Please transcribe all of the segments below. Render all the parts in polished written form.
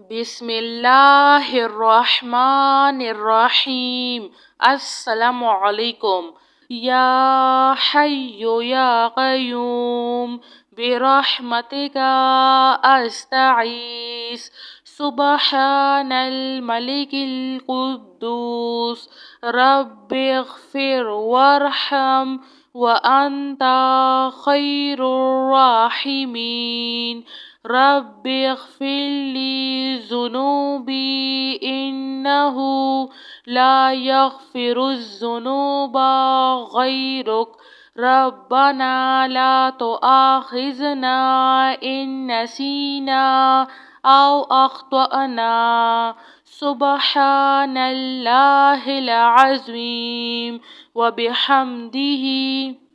بسم اللہ الرحمن الرحیم۔ السلام علیکم۔ یا حی یا قیوم برحمتک استغیث سبحان الملک القدوس رب اغفر وارحم وانت خیر الراحمین۔ رب اغفر لی ذنوبی انہ لا یغفر الذنوب غیرک۔ ربنا لا تؤاخذنا ان نسینا او اخطأنا۔ سبحان اللہ العظیم وبحمدہ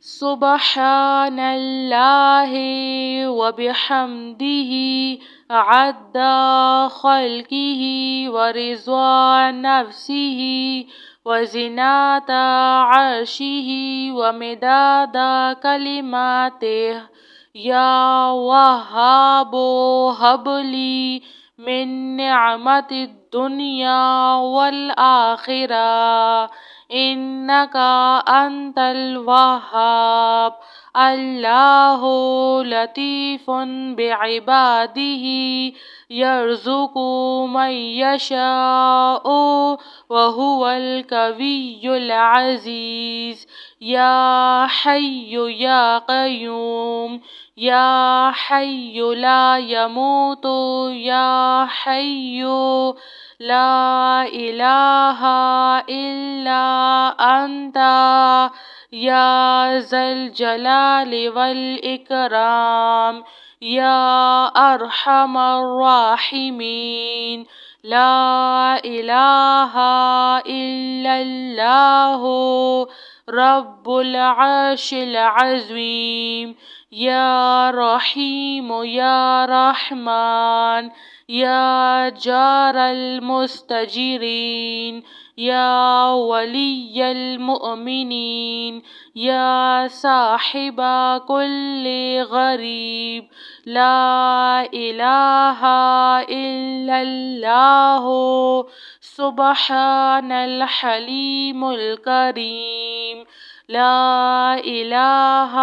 سبحان اللہ وبحمدہ عد خلقہ ورضا نفسہ وزنات عرشہ ومداد کلماتہ۔ یا وہاب ہب لی من نعمت الدنیا والآخرہ انک انت الوہاب۔ اللہ لطیف بعبادہ یرزق من یشاء وہو القوی العزیز۔ یا حی یا قیوم یا حی لا یموت یا حی لا الہ الا انت یا ذا الجلال والاکرام۔ یا ارحم الراحمین۔ لا الہ الا اللہ رب العرش العظیم۔ یا رحیم یا رحمن یا جار المستجیرین یا ولی المؤمنین یا صاحب کل غریب۔ لا الہ الا اللہ سبحان الحلیم الکریم۔ لا الہ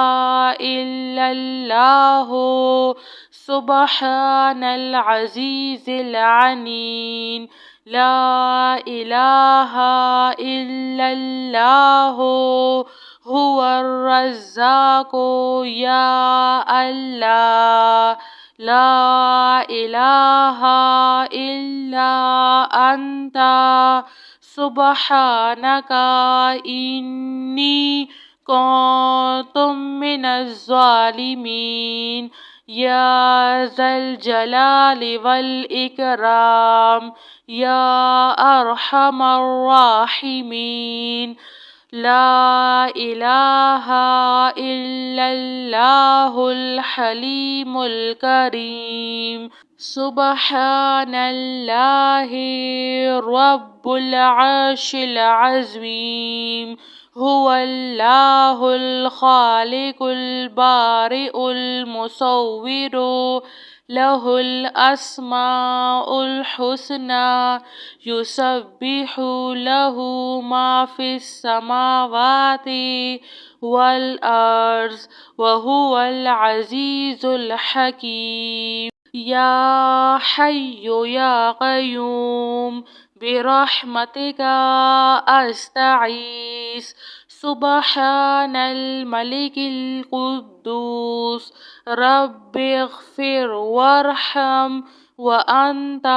الا اللہ سبحان العزیز العلیم۔ لا الہ الا اللہ هو الرزاق یا اللہ۔ لا الہ الا انت سبحانک انی کنت من الظالمین۔ یا ذا الجلال والاکرام یا ارحم الراحمین۔ لا الہ الا اللہ الحلیم الکریم۔ سبحان اللہ رب العرش العظیم۔ هو اللہ الخالق البارئ المصور لہ الاسماء الحسنى یسبح لہ ما فی السماوات والارض وہو العزیز الحکیم۔ یا حی یا قیوم برحمتک استغیث سبحان الملک القدوس رب اغفر وارحم وانت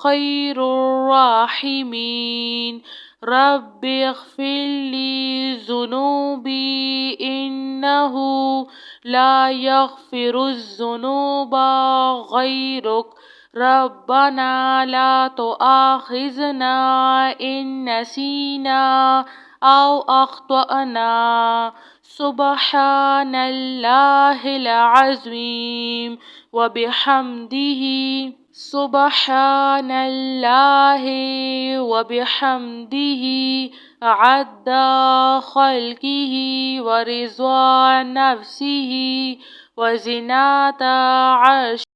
خیر الراحمین۔ رب اغفر لی ذنوبی انہ لا یغفر الذنوب غیرک۔ ربنا لا تؤاخذنا ان نسینا او اخطأنا۔ سبحان اللہ العظیم وبحمدہ سبحان اللہ وبحمدہ عد خلقہ ورضا نفسہ وزنات عرشہ